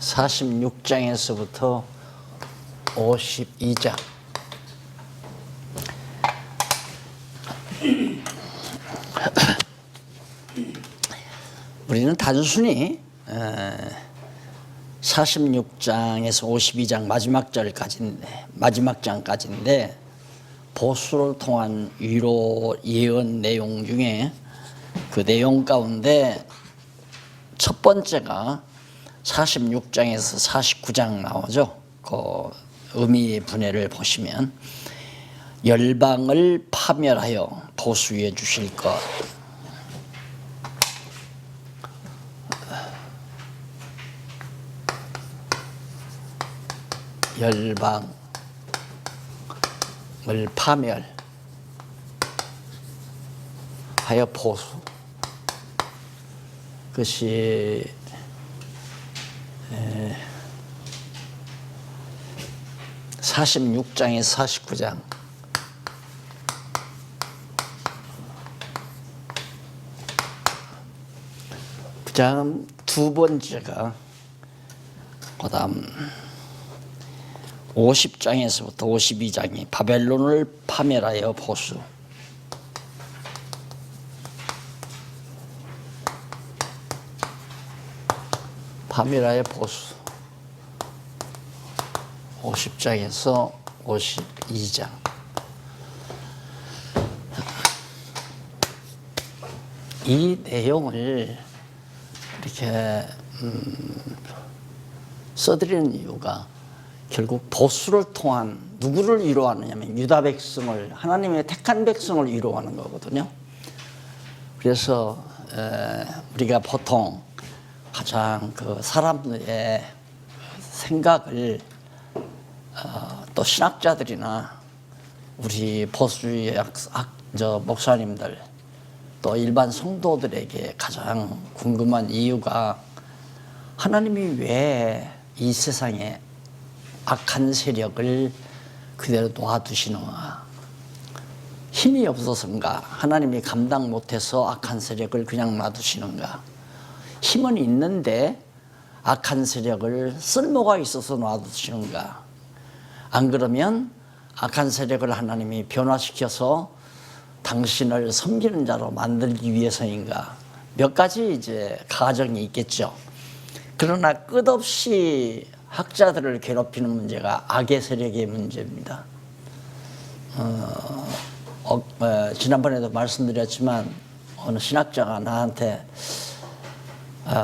46장에서부터 52장. 우리는 단순히 46장에서 52장 마지막 장까지인데 보수를 통한 위로 예언 내용 중에 그 내용 가운데 첫 번째가 46장에서 49장 나오죠. 그 의미 분해를 보시면 열방을 파멸하여 보수해 주실 것. 열방을 파멸하여 보수. 그것이 46장에서 49장. 그 다음 두 번째가 그 다음 50장에서부터 52장이 바벨론을 파멸하여 보수. 파멸하여 보수. 50장에서 52장. 이 내용을 이렇게 써드리는 이유가 결국 보수를 통한 누구를 위로하느냐면 유다 백성을, 하나님의 택한 백성을 위로하는 거거든요. 그래서 우리가 보통 가장 그 사람들의 생각을 또 신학자들이나 우리 보수의 목사님들 또 일반 성도들에게 가장 궁금한 이유가 하나님이 왜 이 세상에 악한 세력을 그대로 놔두시는가? 힘이 없어서인가? 하나님이 감당 못해서 악한 세력을 그냥 놔두시는가? 힘은 있는데 악한 세력을 쓸모가 있어서 놔두시는가? 안 그러면 악한 세력을 하나님이 변화시켜서 당신을 섬기는 자로 만들기 위해서인가? 몇 가지 이제 가정이 있겠죠. 그러나 끝없이 학자들을 괴롭히는 문제가 악의 세력의 문제입니다. 지난번에도 말씀드렸지만 어느 신학자가 나한테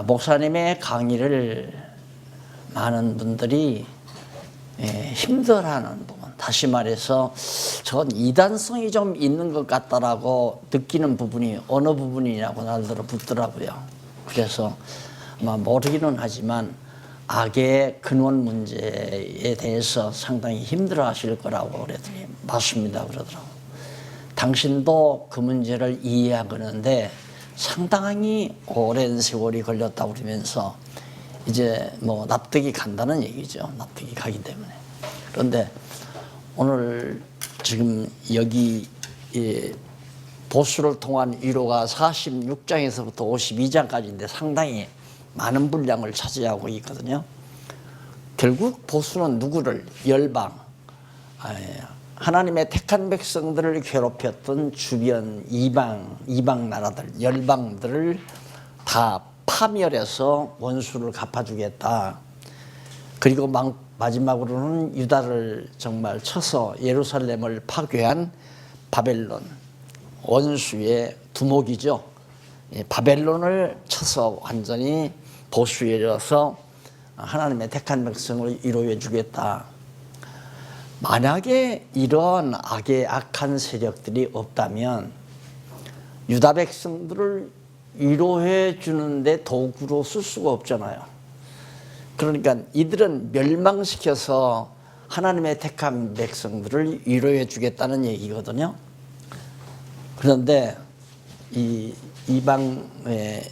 목사님의 강의를 많은 분들이 힘들어하는 부분, 다시 말해서 저건 이단성이 좀 있는 것 같다라고 느끼는 부분이 어느 부분이냐고 날들어 묻더라고요. 그래서 아마 모르기는 하지만 악의 근원 문제에 대해서 상당히 힘들어 하실 거라고 그랬더니 맞습니다 그러더라고요. 당신도 그 문제를 이해하는데 상당히 오랜 세월이 걸렸다고 그러면서 이제 뭐 납득이 간다는 얘기죠. 납득이 가기 때문에. 그런데 오늘 지금 여기 보수를 통한 위로가 46장에서부터 52장까지인데 상당히 많은 분량을 차지하고 있거든요. 결국 보수는 누구를? 열방, 하나님의 택한 백성들을 괴롭혔던 주변 이방 나라들, 열방들을 다 파멸해서 원수를 갚아주겠다. 그리고 마지막으로는 유다를 정말 쳐서 예루살렘을 파괴한 바벨론, 원수의 두목이죠. 바벨론을 쳐서 완전히 보수해서 하나님의 택한 백성을 위로해 주겠다. 만약에 이런 악한 세력들이 없다면 유다 백성들을 위로해 주는데 도구로 쓸 수가 없잖아요. 그러니까 이들은 멸망시켜서 하나님의 택한 백성들을 위로해 주겠다는 얘기거든요. 그런데 이 이방의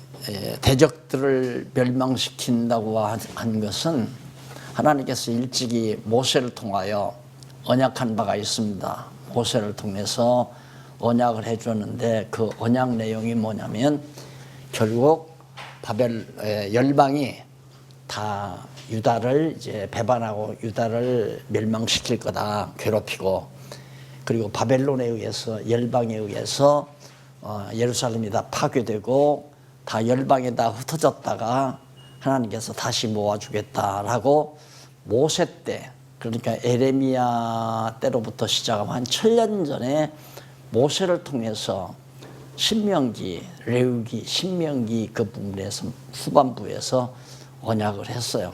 대적들을 멸망시킨다고 한 것은 하나님께서 일찍이 모세를 통하여 언약한 바가 있습니다. 모세를 통해서 언약을 해줬는데 그 언약 내용이 뭐냐면 결국 열방이 다 유다를 이제 배반하고 유다를 멸망시킬 거다, 괴롭히고, 그리고 바벨론에 의해서, 열방에 의해서 예루살렘이 다 파괴되고 다 열방에 다 흩어졌다가 하나님께서 다시 모아주겠다라고 모세 때, 그러니까 에레미야 때로부터 시작하면 한 1000년 전에 모세를 통해서 신명기, 레위기, 신명기 그 부분에서 후반부에서 언약을 했어요.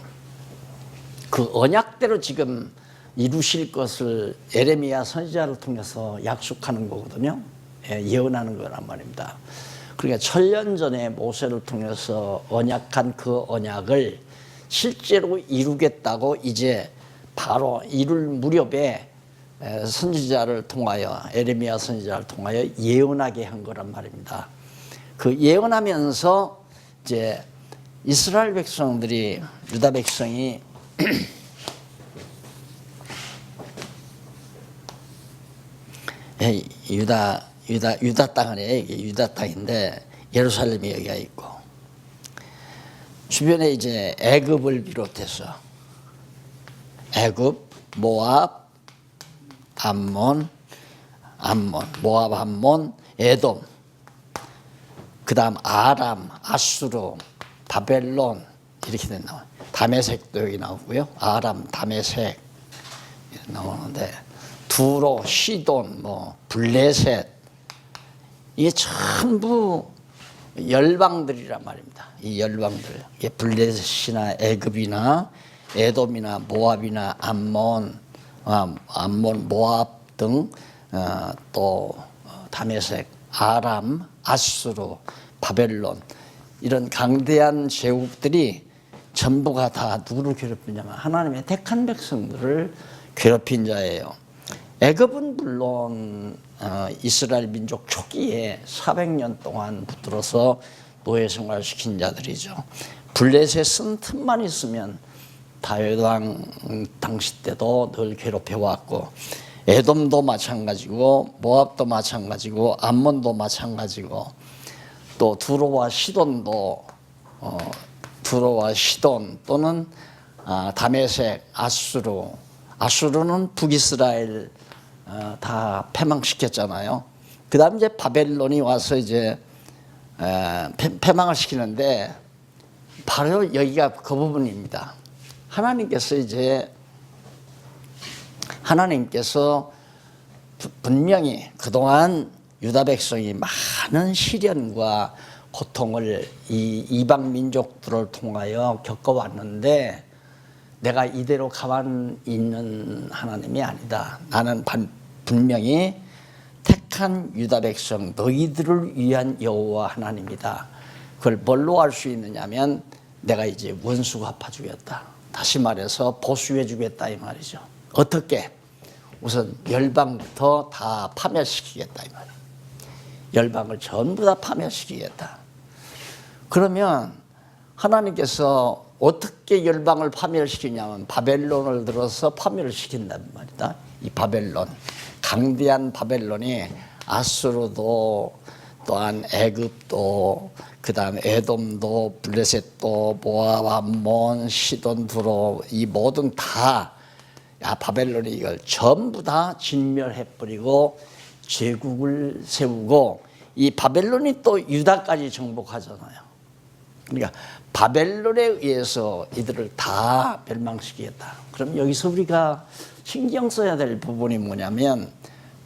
그 언약대로 지금 이루실 것을 에레미야 선지자를 통해서 약속하는 거거든요. 예언하는 거란 말입니다. 그러니까 1000년 전에 모세를 통해서 언약한 그 언약을 실제로 이루겠다고 이제 바로 이룰 무렵에 선지자를 통하여, 에레미야 선지자를 통하여 예언하게 한 거란 말입니다. 그 예언하면서 이제 이스라엘 백성들이, 유다 백성이 유다 땅이에요. 이게 유다 땅인데 예루살렘이 여기가 있고, 주변에 이제 애굽을 비롯해서 애굽, 모압, 암몬, 모압, 암몬, 에돔, 그 다음 아람, 아수르, 바벨론 이렇게 된다. 다메섹도 여기 나오고요. 아람, 다메섹 나오는데, 두로, 시돈, 블레셋, 이게 전부 열방들이란 말입니다. 이 열방들, 이게 블레셋이나 애굽이나 에돔이나 모압이나 암몬, 모압 등 또 다메섹, 아람, 아수르, 바벨론, 이런 강대한 제국들이 전부가 다 누구를 괴롭히냐면 하나님의 택한 백성들을 괴롭힌 자예요. 애굽은 물론 이스라엘 민족 초기에 400년 동안 붙들어서 노예 생활시킨 자들이죠. 블레셋은 틈만 있으면 다윗 왕 당시 때도 늘 괴롭혀왔고, 에돔도 마찬가지고, 모압도 마찬가지고, 암몬도 마찬가지고, 또 두로와 시돈도 두로와 시돈 또는 다메섹, 아수르는 북이스라엘 다 패망시켰잖아요. 그 다음 이제 바벨론이 와서 이제 패망을 시키는데, 바로 여기가 그 부분입니다. 하나님께서 분명히 그동안 유다 백성이 많은 시련과 고통을 이 이방 민족들을 통하여 겪어왔는데, 내가 이대로 가만히 있는 하나님이 아니다. 나는 분명히 택한 유다 백성, 너희들을 위한 여호와 하나님이다. 그걸 뭘로 알 수 있느냐면, 내가 이제 원수 갚아주겠다. 다시 말해서 보수해주겠다 이 말이죠. 어떻게? 우선 열방부터 다 파멸시키겠다 이 말이에요. 열방을 전부 다 파멸시키겠다. 그러면 하나님께서 어떻게 열방을 파멸시키냐면 바벨론을 들어서 파멸을 시킨단 말이다. 이 바벨론, 강대한 바벨론이 아수르도, 또한 애굽도, 그 다음에 에돔도, 블레셋도, 모압, 암몬, 시돈, 두로, 이 모든 다 바벨론이 이걸 전부 다 진멸해버리고 제국을 세우고, 이 바벨론이 또 유다까지 정복하잖아요. 그러니까 바벨론에 의해서 이들을 다 멸망시키겠다. 그럼 여기서 우리가 신경 써야 될 부분이 뭐냐면,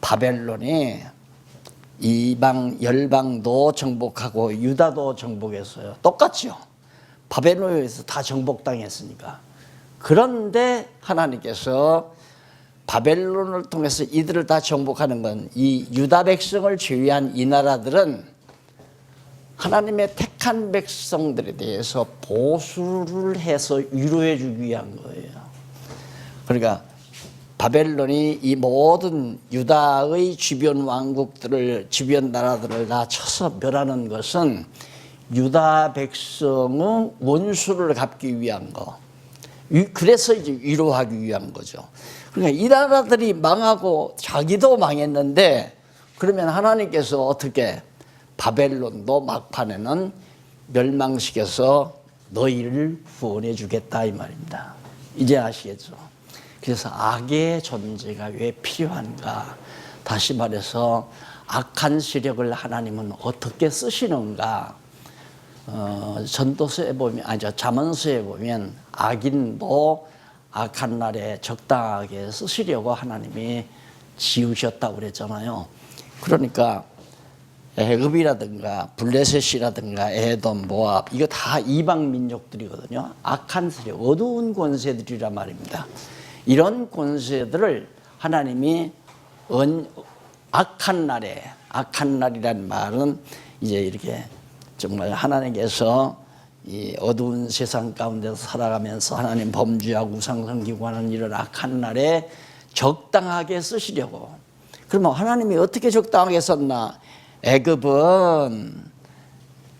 바벨론이 이방 열방도 정복하고 유다도 정복했어요. 똑같죠. 바벨론에 의해서 다 정복당했으니까. 그런데 하나님께서 바벨론을 통해서 이들을 다 정복하는 건, 이 유다 백성을 제외한 이 나라들은 하나님의 택한 백성들에 대해서 보수를 해서 위로해 주기 위한 거예요. 그러니까 바벨론이 이 모든 유다의 주변 왕국들을, 주변 나라들을 다 쳐서 멸하는 것은 유다 백성의 원수를 갚기 위한 거. 그래서 이제 위로하기 위한 거죠. 그러니까 이 나라들이 망하고 자기도 망했는데, 그러면 하나님께서 어떻게 바벨론도 막판에는 멸망시켜서 너희를 구원해 주겠다 이 말입니다. 이제 아시겠죠? 그래서 악의 존재가 왜 필요한가? 다시 말해서 악한 세력을 하나님은 어떻게 쓰시는가? 전도서에 보면, 잠언서에 보면 악인도 악한 날에 적당하게 쓰시려고 하나님이 지으셨다고 그랬잖아요. 그러니까 애굽이라든가 블레셋이라든가 에돔, 모압 이거 다 이방 민족들이거든요. 악한 세력, 어두운 권세들이란 말입니다. 이런 권세들을 하나님이 악한 날이란 말은 이제 이렇게 정말 하나님께서 이 어두운 세상 가운데서 살아가면서 하나님 범죄하고 우상 섬기고 하는 이런 악한 날에 적당하게 쓰시려고. 그러면 하나님이 어떻게 적당하게 썼나? 애굽은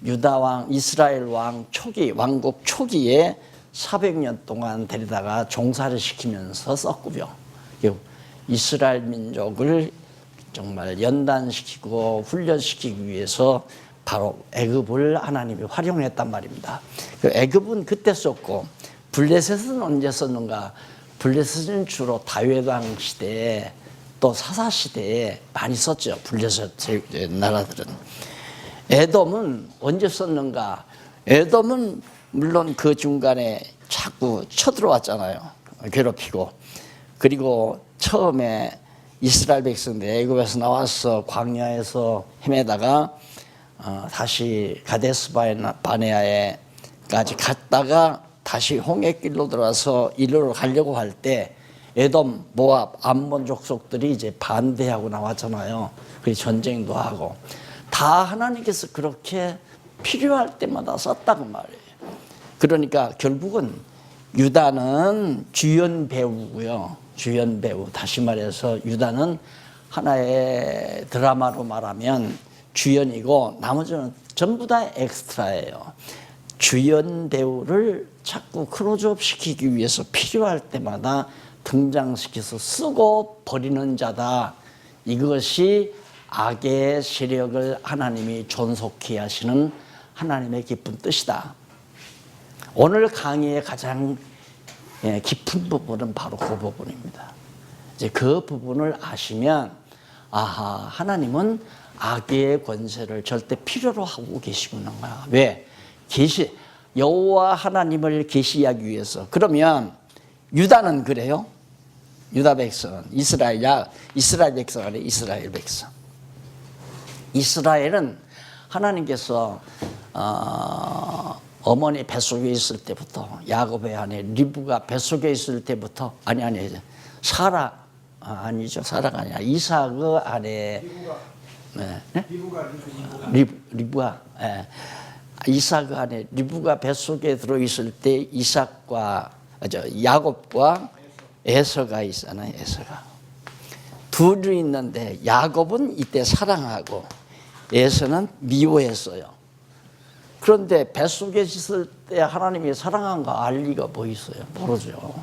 유다 왕, 이스라엘 왕 초기, 왕국 초기에 400년 동안 데리다가 종살이 시키면서 썼고요. 이스라엘 민족을 정말 연단시키고 훈련시키기 위해서 바로 애굽을 하나님이 활용했단 말입니다. 애굽은 그때 썼고 블레셋은 언제 썼는가? 블레셋은 주로 다윗왕 시대에 또 사사 시대에 많이 썼죠. 블레셋 나라들은. 에돔은 언제 썼는가? 에돔은 물론 그 중간에 자꾸 쳐들어왔잖아요. 괴롭히고. 그리고 처음에 이스라엘 백성들 애굽에서 나와서 광야에서 헤매다가 다시 가데스 바네아에까지 갔다가 다시 홍해길로 들어와서 이리로 가려고 할 때 에돔, 모압, 암몬 족속들이 이제 반대하고 나왔잖아요. 그래서 전쟁도 하고 다 하나님께서 그렇게 필요할 때마다 썼다고 말이에요. 그러니까 결국은 유다는 주연 배우고요. 주연 배우. 다시 말해서 유다는 하나의 드라마로 말하면 주연이고 나머지는 전부 다 엑스트라예요. 주연 배우를 자꾸 클로즈업 시키기 위해서 필요할 때마다 등장시켜서 쓰고 버리는 자다. 이것이 악의 세력을 하나님이 존속케 하시는 하나님의 깊은 뜻이다. 오늘 강의의 가장 깊은 부분은 바로 그 부분입니다. 이제 그 부분을 아시면 아하, 하나님은 악의 권세를 절대 필요로 하고 계시구나. 왜? 여호와 하나님을 계시하기 위해서. 그러면 유다는 그래요? 유다 백성은 이스라엘 백성 아니에요? 이스라엘 백성. 이스라엘은 하나님께서 어머니 뱃속에 있을 때부터 야곱의 아내 리브가 뱃속에 있을 때부터 사라 아니죠. 사라가 아니라 이삭의 아내 리브가 이삭의 아내 리브가 뱃속에 들어있을 때 야곱과 에서가 있잖아요. 에서가 둘이 있는데 야곱은 이때 사랑하고 에서는 미워했어요. 그런데 뱃속에 있을 때 하나님이 사랑한 거 알 리가 뭐 있어요? 모르죠.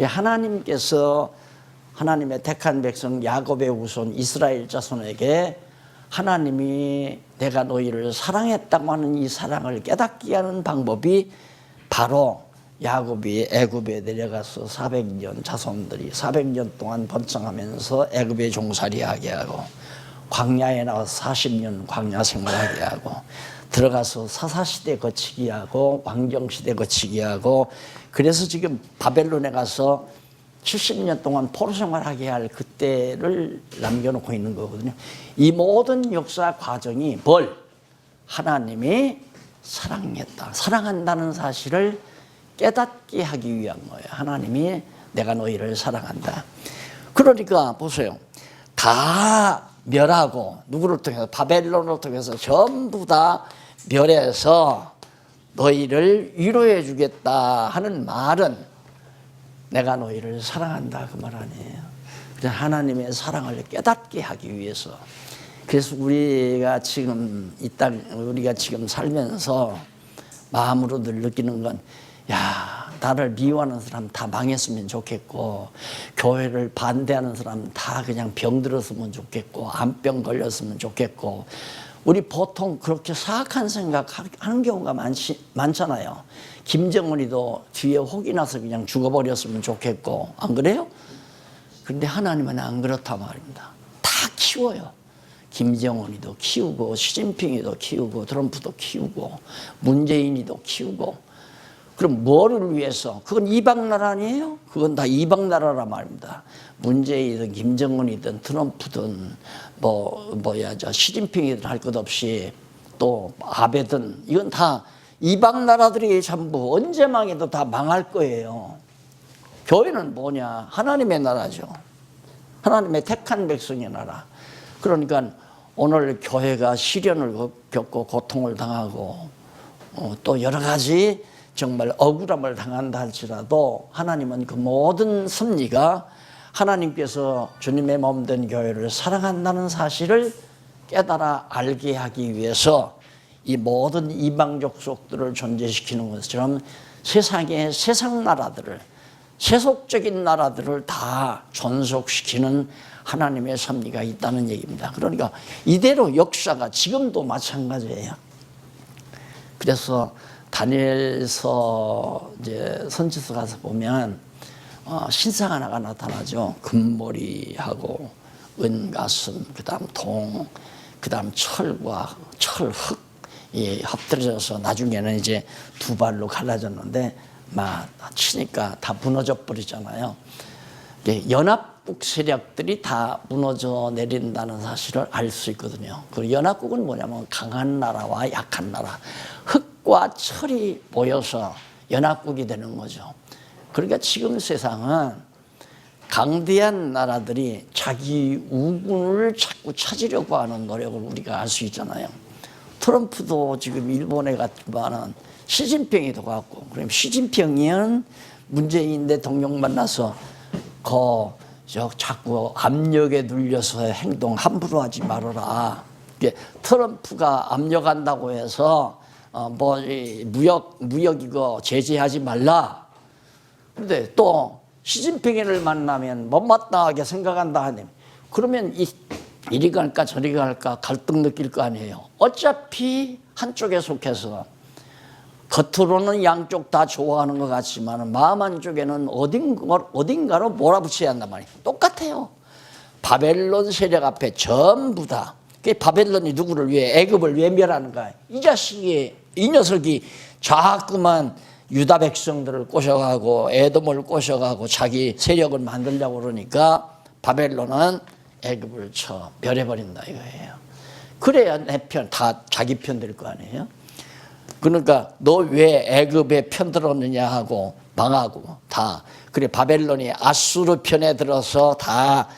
하나님께서 하나님의 택한 백성 야곱의 후손 이스라엘 자손에게 하나님이 내가 너희를 사랑했다고 하는 이 사랑을 깨닫게 하는 방법이 바로 야곱이 애굽에 내려가서 400년 자손들이 400년 동안 번성하면서 애굽에 종살이하게 하고 광야에 나와서 40년 광야 생활하게 하고 들어가서 사사시대 거치게 하고 왕정시대 거치게 하고 그래서 지금 바벨론에 가서 70년 동안 포로 생활하게 할 그때를 남겨놓고 있는 거거든요. 이 모든 역사 과정이 하나님이 사랑했다. 사랑한다는 사실을 깨닫게 하기 위한 거예요. 하나님이 내가 너희를 사랑한다. 그러니까 보세요. 다 멸하고 누구를 통해서 바벨론을 통해서 전부 다 멸해서 너희를 위로해 주겠다 하는 말은 내가 너희를 사랑한다 그 말 아니에요. 하나님의 사랑을 깨닫게 하기 위해서. 그래서 우리가 지금 이 땅 우리가 지금 살면서 마음으로 늘 느끼는 건 나를 미워하는 사람 다 망했으면 좋겠고 교회를 반대하는 사람 다 그냥 병들었으면 좋겠고 암병 걸렸으면 좋겠고 우리 보통 그렇게 사악한 생각하는 경우가 많잖아요. 김정은이도 뒤에 혹이 나서 그냥 죽어버렸으면 좋겠고, 안 그래요? 그런데 하나님은 안 그렇단 말입니다. 다 키워요. 김정은이도 키우고, 시진핑이도 키우고, 트럼프도 키우고, 문재인이도 키우고. 그럼 뭐를 위해서? 그건 이방나라 아니에요? 그건 다 이방나라란 말입니다. 문재인이든 김정은이든 트럼프든 시진핑이든 할 것 없이 또 아베든 이건 다 이방나라들이 전부 언제 망해도 다 망할 거예요. 교회는 뭐냐? 하나님의 나라죠. 하나님의 택한 백성의 나라. 그러니까 오늘 교회가 시련을 겪고 고통을 당하고 또 여러 가지 정말 억울함을 당한다 할지라도 하나님은 그 모든 섭리가 하나님께서 주님의 몸된 교회를 사랑한다는 사실을 깨달아 알게 하기 위해서 이 모든 이방 족속들을 존재시키는 것처럼 세상의 세상 나라들을, 세속적인 나라들을 다 존속시키는 하나님의 섭리가 있다는 얘기입니다. 그러니까 이대로 역사가 지금도 마찬가지예요. 그래서 다니엘서 이제 선지서 가서 보면 신상 하나가 나타나죠. 금머리하고 은가슴, 그다음 동, 그다음 철과 철흙 합들어져서 나중에는 이제 두 발로 갈라졌는데 막 치니까 다 무너져 버리잖아요. 연합국 세력들이 다 무너져 내린다는 사실을 알 수 있거든요. 그 연합국은 뭐냐면 강한 나라와 약한 나라, 흙과 철이 모여서 연합국이 되는 거죠. 그러니까 지금 세상은 강대한 나라들이 자기 우군을 자꾸 찾으려고 하는 노력을 우리가 알 수 있잖아요. 트럼프도 지금 일본에 갔지만은 시진핑이도 갔고, 그럼 시진핑은 문재인 대통령 만나서 자꾸 압력에 눌려서 행동 함부로 하지 말아라. 트럼프가 압력한다고 해서 무역 이거 제재하지 말라. 그런데 또 시진핑을 만나면 못마땅하게 생각한다 하니 그러면 이리 갈까 저리 갈까 갈등 느낄 거 아니에요. 어차피 한쪽에 속해서 겉으로는 양쪽 다 좋아하는 것 같지만 마음 한쪽에는 어딘가로 몰아붙여야 한단 말이에요. 똑같아요. 바벨론 세력 앞에 전부 다. 바벨론이 누구를 위해? 애굽을 외멸하는가? 이 녀석이 자꾸만 유다 백성들을 꼬셔가고 에돔을 꼬셔가고 자기 세력을 만들려고 그러니까 바벨론은 애굽을 쳐 멸해버린다 이거예요. 그래야 내 편, 다 자기 편 될 거 아니에요. 그러니까 너 왜 애굽에 편들었느냐 하고 망하고 다 그래 바벨론이 아수르 편에 들어서 다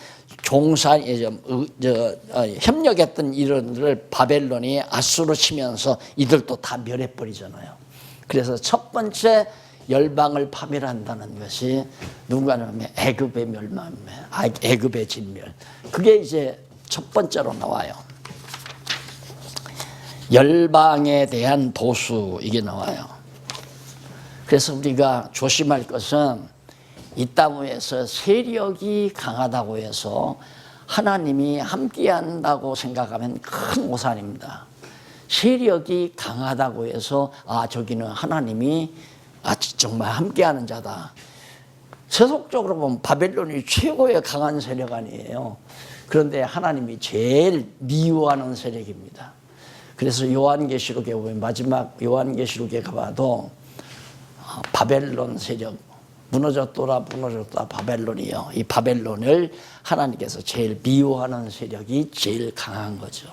협력했던 이들을 바벨론이 아수르 치면서 이들도 다 멸해버리잖아요. 그래서 첫 번째 열방을 파멸한다는 것이 누군가는 하면 애굽의 멸망, 애굽의 진멸. 그게 이제 첫 번째로 나와요. 열방에 대한 도수 이게 나와요. 그래서 우리가 조심할 것은 이 땅에서 세력이 강하다고 해서 하나님이 함께한다고 생각하면 큰 오산입니다. 세력이 강하다고 해서 저기는 하나님이 정말 함께하는 자다. 세속적으로 보면 바벨론이 최고의 강한 세력 아니에요. 그런데 하나님이 제일 미워하는 세력입니다. 그래서 요한계시록에 보면 마지막 요한계시록에 가봐도 바벨론 세력 무너졌더라 바벨론이요. 이 바벨론을 하나님께서 제일 미워하는 세력이 제일 강한 거죠.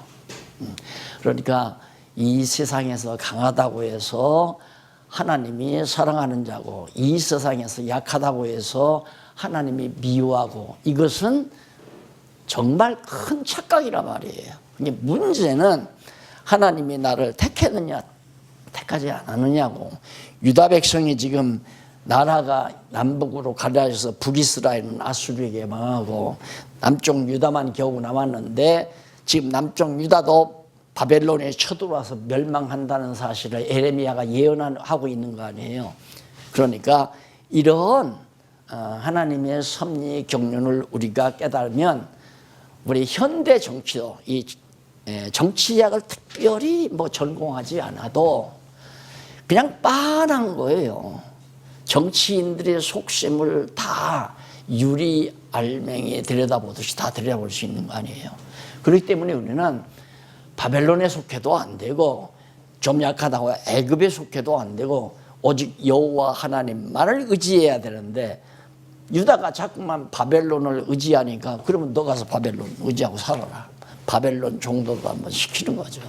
그러니까 이 세상에서 강하다고 해서 하나님이 사랑하는 자고 이 세상에서 약하다고 해서 하나님이 미워하고 이것은 정말 큰 착각이란 말이에요. 근데 문제는 하나님이 나를 택했느냐 택하지 않았느냐고. 유다 백성이 지금 나라가 남북으로 갈라져서 북이스라엘은 아수르에게 망하고 남쪽 유다만 겨우 남았는데 지금 남쪽 유다도 바벨론에 쳐들어와서 멸망한다는 사실을 에레미야가 예언하고 있는 거 아니에요. 그러니까 이런 하나님의 섭리 경륜을 우리가 깨달으면 우리 현대 정치도 이 정치학을 특별히 뭐 전공하지 않아도 그냥 빤한 거예요. 정치인들의 속셈을 다 유리 알맹이에 들여다보듯이 다 들여다볼 수 있는 거 아니에요. 그렇기 때문에 우리는 바벨론에 속해도 안 되고 좀 약하다고 애굽에 속해도 안 되고 오직 여호와 하나님만을 의지해야 되는데 유다가 자꾸만 바벨론을 의지하니까 그러면 너 가서 바벨론 의지하고 살아라. 바벨론 정도도 한번 시키는 거죠.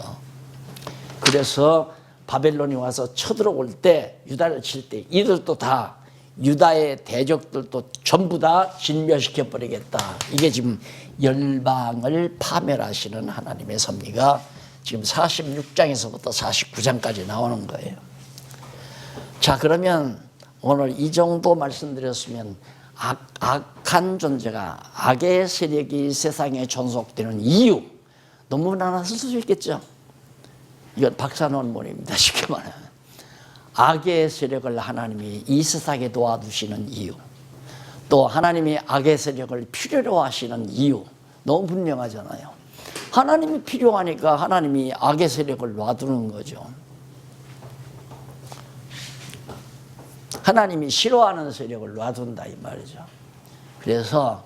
그래서 바벨론이 와서 쳐들어올 때 유다를 칠 때 이들도 다 유다의 대적들도 전부 다 진멸시켜 버리겠다. 이게 지금 열방을 파멸하시는 하나님의 섭리가 지금 46장에서부터 49장까지 나오는 거예요. 자, 그러면 오늘 이 정도 말씀드렸으면 악한 존재가, 악의 세력이 세상에 존속되는 이유 논문 쓸 수 있겠죠. 이건 박사 논문입니다. 쉽게 말하면 악의 세력을 하나님이 이 세상에 도와두시는 이유, 또 하나님이 악의 세력을 필요로 하시는 이유 너무 분명하잖아요. 하나님이 필요하니까 하나님이 악의 세력을 놔두는 거죠. 하나님이 싫어하는 세력을 놔둔다 이 말이죠. 그래서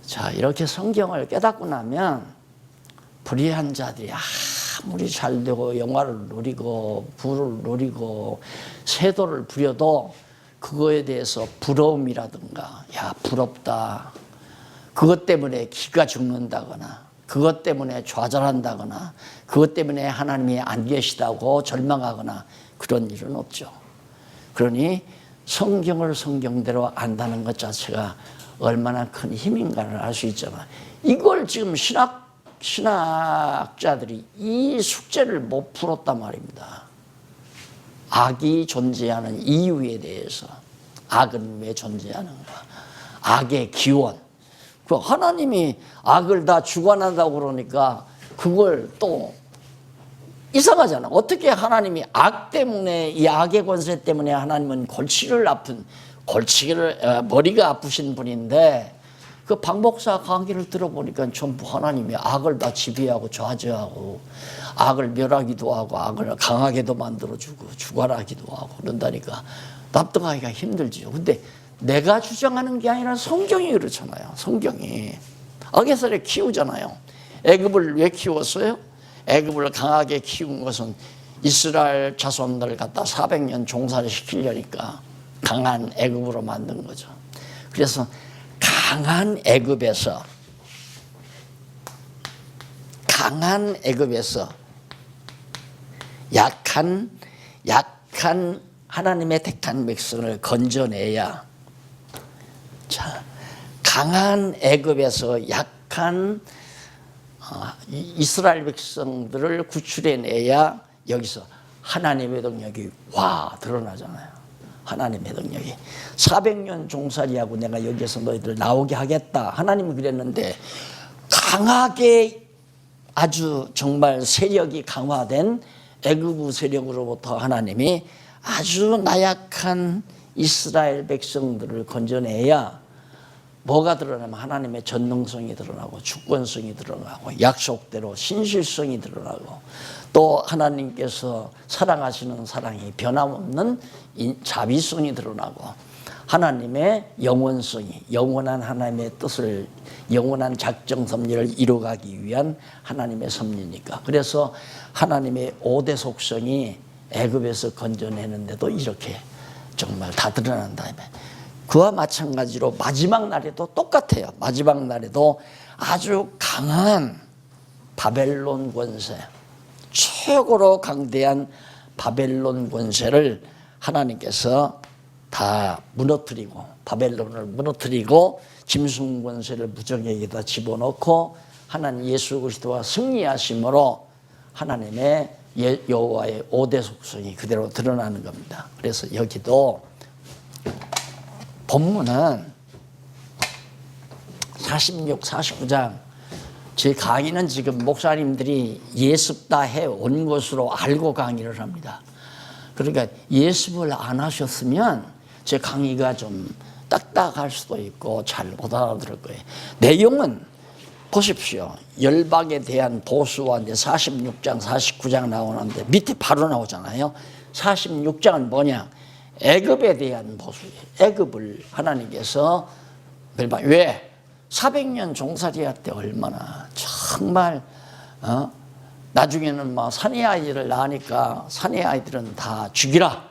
자, 이렇게 성경을 깨닫고 나면 불의한 자들이 아무리 잘 되고 영화를 누리고 부를 누리고 세도를 부려도 그거에 대해서 부러움이라든가 야 부럽다, 그것 때문에 기가 죽는다거나 그것 때문에 좌절한다거나 그것 때문에 하나님이 안 계시다고 절망하거나 그런 일은 없죠. 그러니 성경을 성경대로 안다는 것 자체가 얼마나 큰 힘인가를 알 수 있잖아. 이걸 지금 신학자들이 이 숙제를 못 풀었단 말입니다. 악이 존재하는 이유에 대해서, 악은 왜 존재하는가, 악의 기원. 그 하나님이 악을 다 주관한다고 그러니까 그걸 또 이상하잖아. 어떻게 하나님이 악 때문에, 이 악의 권세 때문에 하나님은 머리가 아프신 분인데 그 박목사 강의를 들어보니까 전부 하나님이 악을 다 지배하고 좌지하고 악을 멸하기도 하고 악을 강하게도 만들어주고 주관하기도 하고 그런다니까 납득하기가 힘들지요. 근데 내가 주장하는 게 아니라 성경이 그렇잖아요. 성경이 악의 세력 키우잖아요. 애굽을 왜 키웠어요? 애굽을 강하게 키운 것은 이스라엘 자손들을 갖다 400년 종살이 시키려니까 강한 애굽으로 만든 거죠. 그래서 강한 애굽에서 약한 하나님의 택한 백성을 건져내야, 자, 강한 애굽에서 약한 이스라엘 백성들을 구출해내야 여기서 하나님의 능력이 드러나잖아요. 하나님의 능력이 400년 종살이하고 내가 여기에서 너희들 나오게 하겠다. 하나님이 그랬는데 강하게 아주 정말 세력이 강화된 애굽 세력으로부터 하나님이 아주 나약한 이스라엘 백성들을 건져내야 뭐가 드러나면 하나님의 전능성이 드러나고 주권성이 드러나고 약속대로 신실성이 드러나고 또 하나님께서 사랑하시는 사랑이 변함없는 자비성이 드러나고 하나님의 영원성이, 영원한 하나님의 뜻을, 영원한 작정 섭리를 이루어가기 위한 하나님의 섭리니까. 그래서 하나님의 5대 속성이 애굽에서 건져내는데도 이렇게 정말 다 드러난다. 그와 마찬가지로 마지막 날에도 똑같아요. 마지막 날에도 아주 강한 바벨론 권세, 최고로 강대한 바벨론 권세를 하나님께서 다 무너뜨리고, 바벨론을 무너뜨리고 짐승 권세를 무정에게다 집어넣고 하나님 예수 그리스도와 승리하심으로 하나님의 여호와의 5대 속성이 그대로 드러나는 겁니다. 그래서 여기도 본문은 46, 49장, 제 강의는 지금 목사님들이 예습 다 해온 것으로 알고 강의를 합니다. 그러니까 예습을 안 하셨으면 제 강의가 좀 딱딱할 수도 있고 잘 못 알아들을 거예요. 내용은 보십시오. 열방에 대한 보수와 이제 46장, 49장 나오는데 밑에 바로 나오잖아요. 46장은 뭐냐? 애굽에 대한 보수예요. 애굽을 하나님께서 멸망. 왜? 400년 종살이할 때 얼마나 정말 나중에는 뭐 사내 아이들을 낳으니까 사내 아이들은 다 죽이라.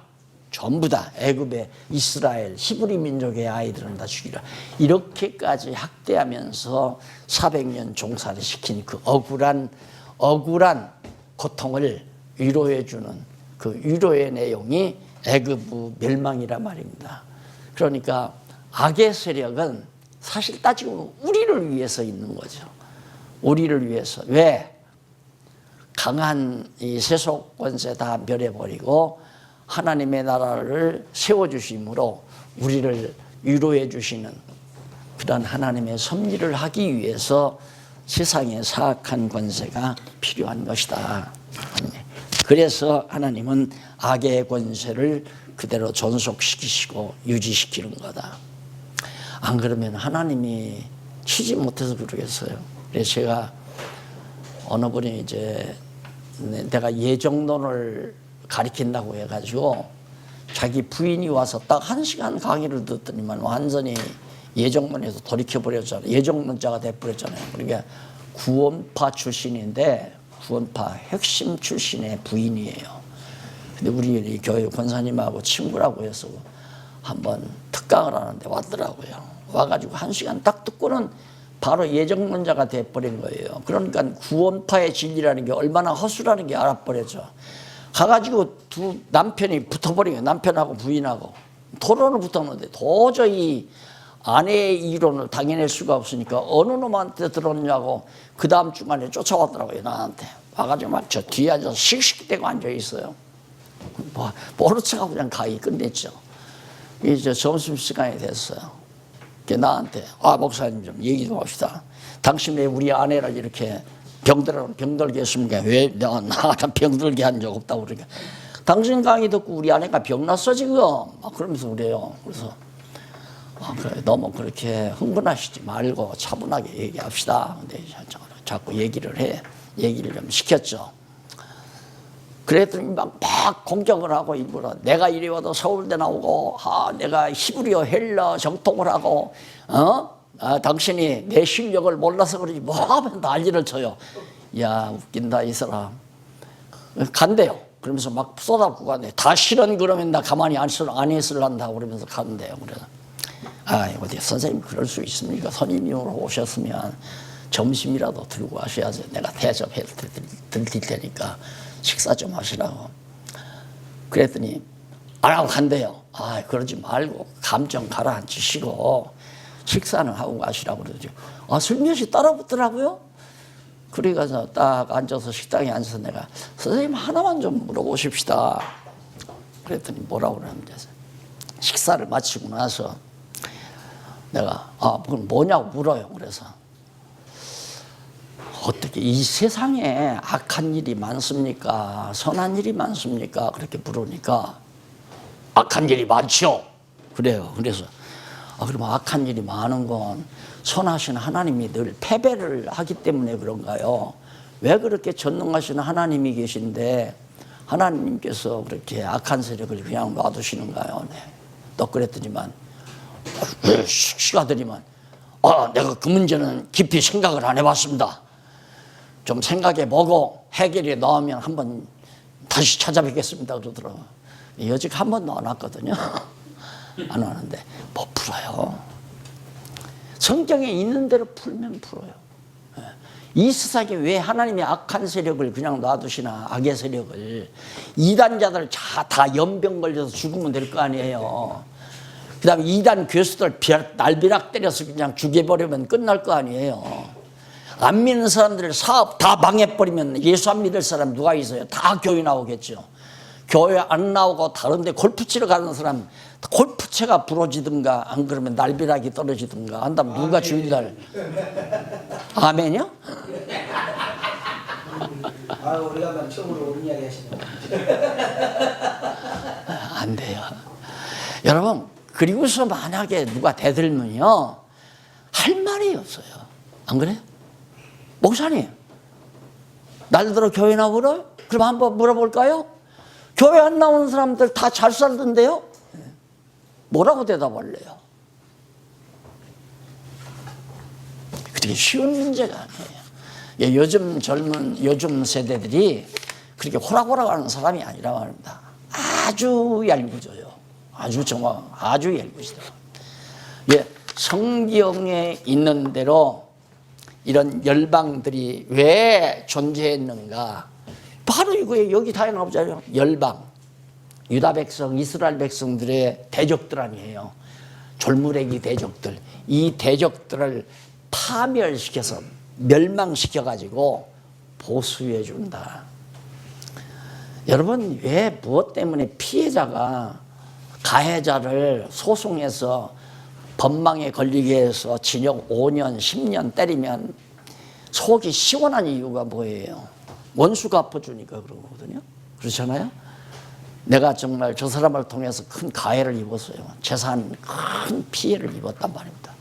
전부 다 애굽의 이스라엘 히브리 민족의 아이들은 다 죽이라. 이렇게까지 학대하면서 400년 종살이 시킨 그 억울한 고통을 위로해 주는 그 위로의 내용이 애굽 멸망이란 말입니다. 그러니까 악의 세력은 사실 따지고 우리를 위해서 있는 거죠. 우리를 위해서. 왜? 강한 이 세속 권세 다 멸해버리고 하나님의 나라를 세워주심으로 우리를 위로해 주시는 그런 하나님의 섭리를 하기 위해서 세상에 사악한 권세가 필요한 것이다. 그래서 하나님은 악의 권세를 그대로 존속시키시고 유지시키는 거다. 안 그러면 하나님이 치지 못해서 그러겠어요. 그래서 제가 어느 분이 이제 내가 예정론을 가리킨다고 해가지고 자기 부인이 와서 딱 1시간 강의를 듣더니만 완전히 예정론에서 돌이켜버렸잖아요. 예정론자가 돼버렸잖아요. 그러니까 구원파 출신인데 구원파 핵심 출신의 부인이에요. 근데 우리 교회 권사님하고 친구라고 해서 한번 특강을 하는데 왔더라고요. 와가지고 1시간 딱 듣고는 바로 예정론자가 돼버린 거예요. 그러니까 구원파의 진리라는 게 얼마나 허술하는 게 알아버렸죠. 가가지고 두 남편이 붙어버린 거예요. 남편하고 부인하고 토론을 붙었는데 도저히 아내의 이론을 당해낼 수가 없으니까 어느 놈한테 들었냐고 그 다음 주간에 쫓아왔더라고요. 나한테 와가지고 막 저 뒤에 앉아서 씩씩대고 앉아있어요. 모른 척하고 그냥 강의 끝냈죠. 이제 점심시간이 됐어요. 나한테 목사님 좀 얘기 좀 합시다. 당신 왜 우리 아내를 이렇게 병들게 했습니까? 왜 내가 병들게 한 적 없다고 그러니까 당신 강의 듣고 우리 아내가 병났어 지금 막 그러면서 그래요. 그래서 그래, 너무 그렇게 흥분하시지 말고 차분하게 얘기합시다. 근데 자꾸 얘기를 좀 시켰죠. 그랬더니 막 공격을 하고 일부러 내가 이리 와도 서울대 나오고 내가 히브리어 헬러 정통을 하고 당신이 내 실력을 몰라서 그러지 뭐 하면 난리를 쳐요. 야 웃긴다 이 사람. 간대요. 그러면서 막 쏟아붓고 간대. 다시는 그러면 나 가만히 안 있을란다 그러면서 간대요. 그래서 어디 선생님 그럴 수 있습니까? 선임으로 오셨으면 점심이라도 들고 하셔야죠. 내가 대접해 드릴 테니까 식사 좀 하시라고. 그랬더니 안 하고 간대요. 그러지 말고 감정 가라앉히시고 식사는 하고 가시라고 그러죠. 슬며시 따라붙더라고요. 그래가지고 딱 앉아서 식당에 앉아서 내가 선생님 하나만 좀 물어보십시다. 그랬더니 뭐라고 그러는데 식사를 마치고 나서 내가 그건 뭐냐고 물어요. 그래서 어떻게 이 세상에 악한 일이 많습니까? 선한 일이 많습니까? 그렇게 물으니까 악한 일이 많죠. 그래요. 그래서 그럼 악한 일이 많은 건 선하신 하나님이 늘 패배를 하기 때문에 그런가요? 왜 그렇게 전능하신 하나님이 계신데 하나님께서 그렇게 악한 세력을 그냥 놔두시는가요? 네. 또 그랬더니만 시가더니만 내가 그 문제는 깊이 생각을 안 해봤습니다. 좀 생각해보고 해결이 나오면 한번 다시 찾아뵙겠습니다 그러더라고요. 여직 한 번도 안 왔거든요. 안 왔는데 못 풀어요. 성경에 있는 대로 풀면 풀어요. 이 세상에 왜 하나님의 악한 세력을 그냥 놔두시나. 악의 세력을 이단자들 다 연병 걸려서 죽으면 될 거 아니에요. 그 다음에 이단 교수들 날벼락 때려서 그냥 죽여버리면 끝날 거 아니에요. 안 믿는 사람들 사업 다 망해버리면 예수 안 믿을 사람 누가 있어요? 다 교회 나오겠죠. 교회 안 나오고 다른 데 골프 치러 가는 사람 골프채가 부러지든가 안 그러면 날벼락이 떨어지든가 한다면 누가 주일날 아멘이요? 우리가 처음으로 옳은 이야기 하시네요. 안 돼요. 여러분 그리고서 만약에 누가 대들면요 할 말이 없어요. 안 그래요? 목사님, 날들어 교회 나오러? 그럼 한번 물어볼까요? 교회 안 나오는 사람들 다 잘 살던데요? 뭐라고 대답할래요? 그렇게 쉬운 문제가 아니에요. 예, 요즘 세대들이 그렇게 호락호락하는 사람이 아니라 말입니다. 아주 얄궂어요. 아주 얄궂어요. 예, 성경에 있는 대로 이런 열방들이 왜 존재했는가? 바로 이거예요. 여기 다 나오잖아요. 열방, 유다 백성, 이스라엘 백성들의 대적들 아니에요. 졸무레기 대적들. 이 대적들을 파멸시켜서 멸망시켜가지고 보수해 준다. 여러분, 왜 무엇 때문에 피해자가 가해자를 소송해서 법망에 걸리게 해서 징역 5년, 10년 때리면 속이 시원한 이유가 뭐예요? 원수가 갚아주니까 그런 거거든요. 그렇잖아요? 내가 정말 저 사람을 통해서 큰 가해를 입었어요. 재산 큰 피해를 입었단 말입니다.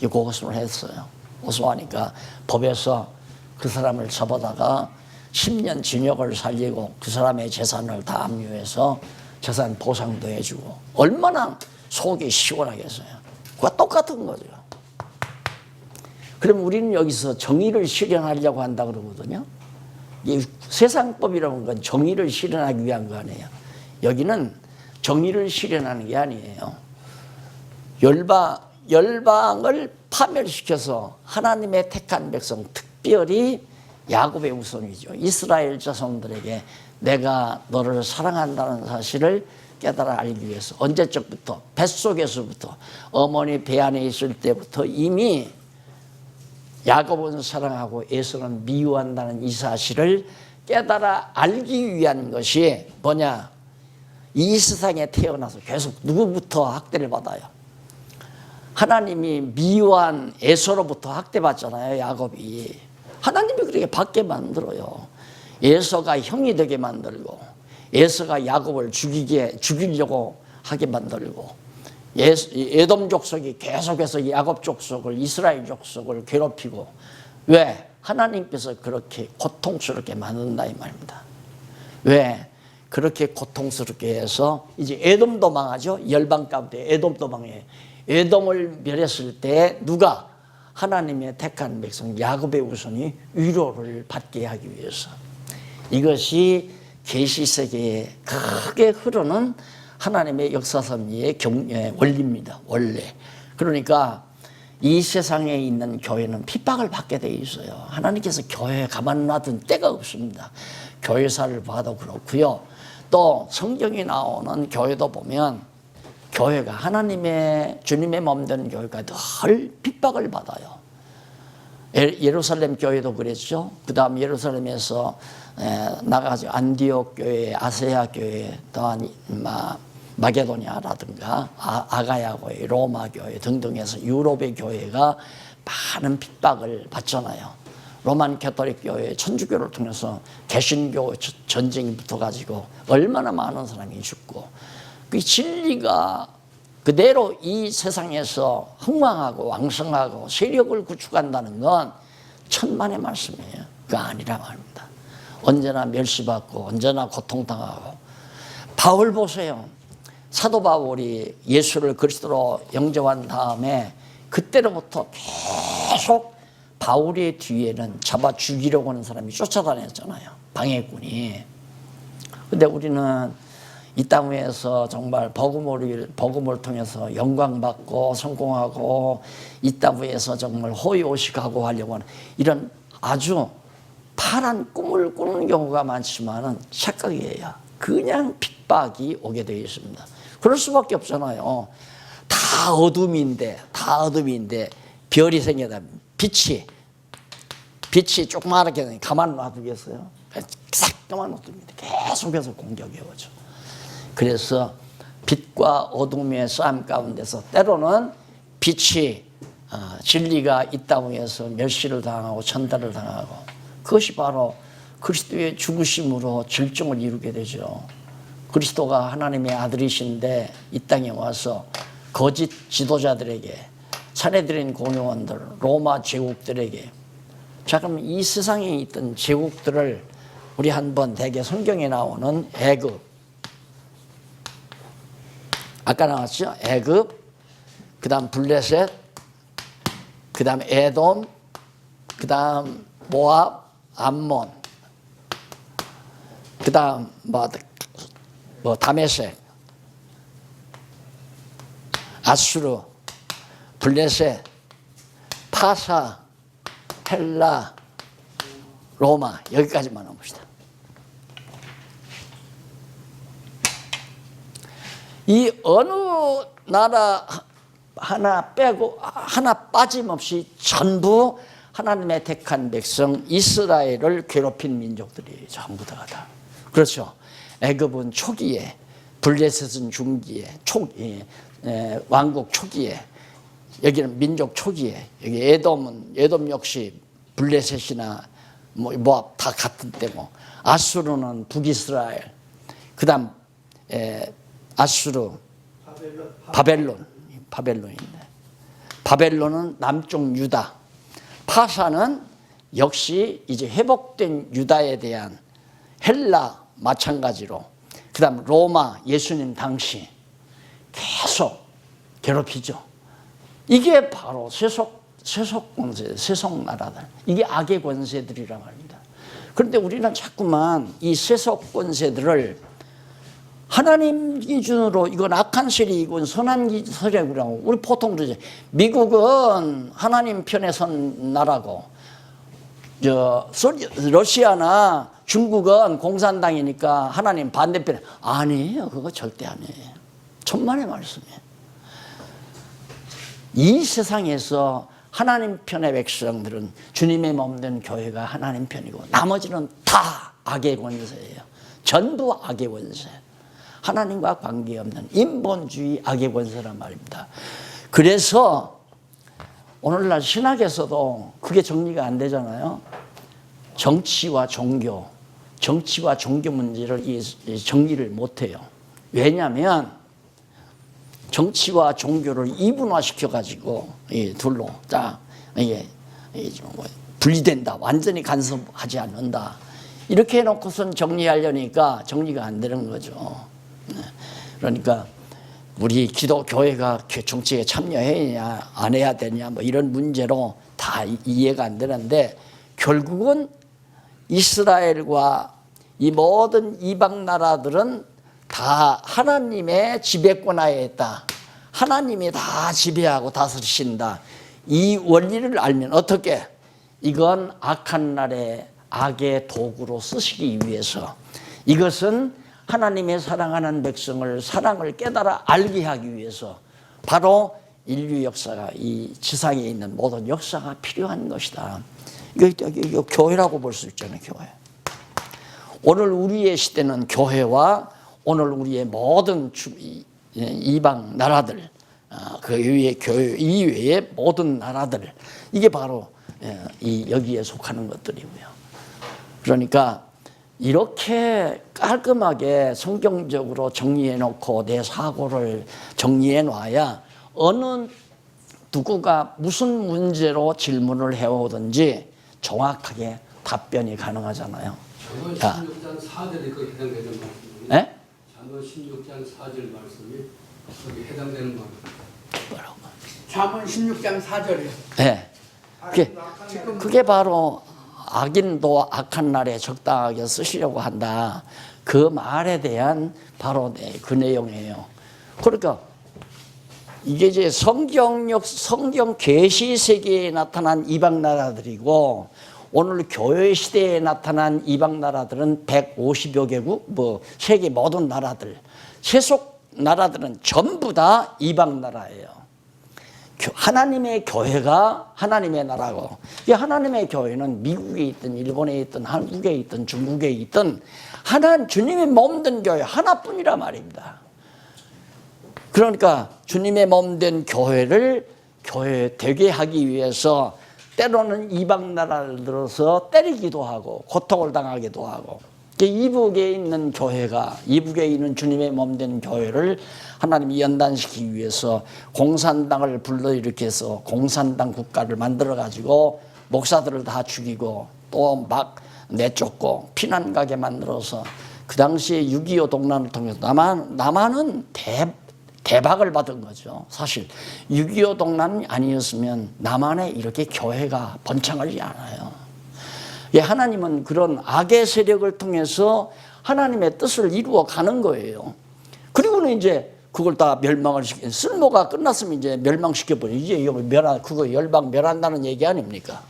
고소를 했어요. 고소하니까 법에서 그 사람을 잡아다가 10년 징역을 살리고 그 사람의 재산을 다 압류해서 재산 보상도 해주고 얼마나 속이 시원하겠어요. 그거 똑같은 거죠. 그럼 우리는 여기서 정의를 실현하려고 한다 그러거든요. 이 세상법이라는 건 정의를 실현하기 위한 거 아니에요. 여기는 정의를 실현하는 게 아니에요. 열방을 파멸시켜서 하나님의 택한 백성, 특별히 야곱의 후손이죠. 이스라엘 자손들에게 내가 너를 사랑한다는 사실을 깨달아 알기 위해서 언제적부터 뱃속에서부터 어머니 배 안에 있을 때부터 이미 야곱은 사랑하고 에서는 미워한다는 이 사실을 깨달아 알기 위한 것이 뭐냐? 이 세상에 태어나서 계속 누구부터 학대를 받아요? 하나님이 미워한 에서로부터 학대받잖아요. 야곱이. 하나님이 그렇게 받게 만들어요. 에서가 형이 되게 만들고 에서가 야곱을 죽이려고 하게 만들고 에돔 족속이 계속해서 야곱 족속을 이스라엘 족속을 괴롭히고 왜? 하나님께서 그렇게 고통스럽게 만든다 이 말입니다. 왜? 그렇게 고통스럽게 해서 이제 에돔도 망하죠. 열방 가운데 에돔도 망해. 에돔을 멸했을 때 누가? 하나님의 택한 백성 야곱의 후손이 위로를 받게 하기 위해서. 이것이 계시세계에 크게 흐르는 하나님의 역사섭리의 원리입니다. 원래. 그러니까 이 세상에 있는 교회는 핍박을 받게 돼 있어요. 하나님께서 교회에 가만 놔둔 때가 없습니다. 교회사를 봐도 그렇고요. 또 성경이 나오는 교회도 보면 교회가 하나님의 주님의 몸된 교회가 늘 핍박을 받아요. 예루살렘 교회도 그랬죠. 그 다음 예루살렘에서 나가서 안디옥 교회, 아세아 교회, 또한 마게도냐라든가 아가야 교회, 로마 교회 등등해서 유럽의 교회가 많은 핍박을 받잖아요. 로만 캐톨릭 교회, 천주교를 통해서 개신교 전쟁이 붙어가지고 얼마나 많은 사람이 죽고 그 진리가 그대로 이 세상에서 흥왕하고 왕성하고 세력을 구축한다는 건 천만의 말씀이에요. 그거 아니라 말입니다. 언제나 멸시받고 언제나 고통당하고. 바울 보세요. 사도 바울이 예수를 그리스도로 영접한 다음에 그때로부터 계속 바울의 뒤에는 잡아 죽이려고 하는 사람이 쫓아다녔잖아요. 방해꾼이. 근데 우리는 이 땅 위에서 정말 복음을 통해서 영광받고 성공하고 이 땅 위에서 정말 호의호식하고 하려고 하는 이런 아주 파란 꿈을 꾸는 경우가 많지만은 착각이에요. 그냥 핍박이 오게 되어 있습니다. 그럴 수밖에 없잖아요. 다 어둠인데 별이 생겨다 빛이 조그맣게 가만 놔두겠어요? 싹가만 놔둡니다. 계속해서 공격해 오죠. 그래서 빛과 어둠의 싸움 가운데서 때로는 빛이 진리가 이 땅에서 멸시를 당하고 천대를 당하고 그것이 바로 그리스도의 죽으심으로 절정을 이루게 되죠. 그리스도가 하나님의 아들이신데 이 땅에 와서 거짓 지도자들에게 차례드린 공용원들 로마 제국들에게 자, 그럼 이 세상에 있던 제국들을 우리 한번 대개 성경에 나오는 애굽, 아까 나왔죠? 애굽, 그 다음 블레셋, 그 다음 에돔, 그 다음 모압, 암몬, 그 다음 다메섹, 아수르, 블레셋, 파사, 헬라, 로마, 여기까지만 해봅시다. 이 어느 나라 하나 빼고 하나 빠짐없이 전부 하나님의 택한 백성 이스라엘을 괴롭힌 민족들이 전부 다다. 그렇죠. 애굽은 초기에, 블레셋은 중기에, 왕국 초기에, 여기는 민족 초기에, 여기 에돔 역시 블레셋이나 모압 다 같은 때고, 아수르는 북이스라엘, 그다음 아수르, 바벨론인데, 바벨론은 남쪽 유다, 파사는 역시 이제 회복된 유다에 대한 헬라 마찬가지로, 그다음 로마 예수님 당시 계속 괴롭히죠. 이게 바로 세속 권세, 세속 나라들, 이게 악의 권세들이란 말입니다. 그런데 우리는 자꾸만 이 세속 권세들을 하나님 기준으로 이건 악한 세력, 이건 선한 세력이라고 우리 보통 그러죠. 미국은 하나님 편에 선 나라고, 러시아나 중국은 공산당이니까 하나님 반대편에. 아니에요. 그거 절대 아니에요. 천만의 말씀이에요. 이 세상에서 하나님 편의 백성들은 주님의 몸된 교회가 하나님 편이고, 나머지는 다 악의 권세예요. 전부 악의 권세. 하나님과 관계없는 인본주의 악의 권세란 말입니다. 그래서 오늘날 신학에서도 그게 정리가 안 되잖아요. 정치와 종교 문제를 정리를 못해요. 왜냐하면 정치와 종교를 이분화시켜가지고 둘로 딱 분리된다, 완전히 간섭하지 않는다, 이렇게 해놓고선 정리하려니까 정리가 안 되는 거죠. 그러니까 우리 기독교회가 정치에 참여해야 안 해야 되냐, 뭐 이런 문제로 다 이해가 안 되는데, 결국은 이스라엘과 이 모든 이방 나라들은 다 하나님의 지배권 하에 있다. 하나님이 다 지배하고 다스리신다. 이 원리를 알면 어떻게? 이건 악한 날에 악의 도구로 쓰시기 위해서, 이것은 하나님의 사랑하는 백성을 사랑을 깨달아 알게 하기 위해서 바로 인류 역사가, 이 지상에 있는 모든 역사가 필요한 것이다. 이거 교회라고 볼 수 있잖아요. 교회. 오늘 우리의 시대는 교회와 오늘 우리의 모든 이방 나라들, 그 위에 교회 이외의 모든 나라들, 이게 바로 여기에 속하는 것들이고요. 그러니까 이렇게 깔끔하게 성경적으로 정리해 놓고 내 사고를 정리해 놔야 어느 누구가 무슨 문제로 질문을 해오든지 정확하게 답변이 가능하잖아요. 잠언 16장 4절이 거기 해당되는 말씀이에요. 네? 잠언 16장 4절 말씀이 거기 해당되는 말이에요. 뭐라고? 잠언 16장 4절이요. 네. 그게 바로 악인도 악한 날에 적당하게 쓰시려고 한다. 그 말에 대한 바로 그 내용이에요. 그러니까 이게 이제 성경 계시 세계에 나타난 이방 나라들이고, 오늘 교회 시대에 나타난 이방 나라들은 150여 개국, 세계 모든 나라들, 세속 나라들은 전부 다 이방 나라예요. 하나님의 교회가 하나님의 나라고, 이 하나님의 교회는 미국에 있든 일본에 있든 한국에 있든 중국에 있든 주님의 몸된 교회 하나뿐이라 말입니다. 그러니까 주님의 몸된 교회를 교회 되게 하기 위해서 때로는 이방 나라를 들어서 때리기도 하고 고통을 당하기도 하고, 이북에 있는 교회가, 이북에 있는 주님의 몸된 교회를 하나님이 연단시키기 위해서 공산당을 불러일으켜서 공산당 국가를 만들어가지고 목사들을 다 죽이고 또 막 내쫓고 피난 가게 만들어서 그 당시에 6.25 동란을 통해서 남한은 대박을 받은 거죠. 사실 6.25 동란이 아니었으면 남한에 이렇게 교회가 번창하지 않아요. 예, 하나님은 그런 악의 세력을 통해서 하나님의 뜻을 이루어 가는 거예요. 그리고는 이제 그걸 다 멸망을 시키는, 쓸모가 끝났으면 이제 멸망시켜버려. 이제 그거 열방 멸한다는 얘기 아닙니까?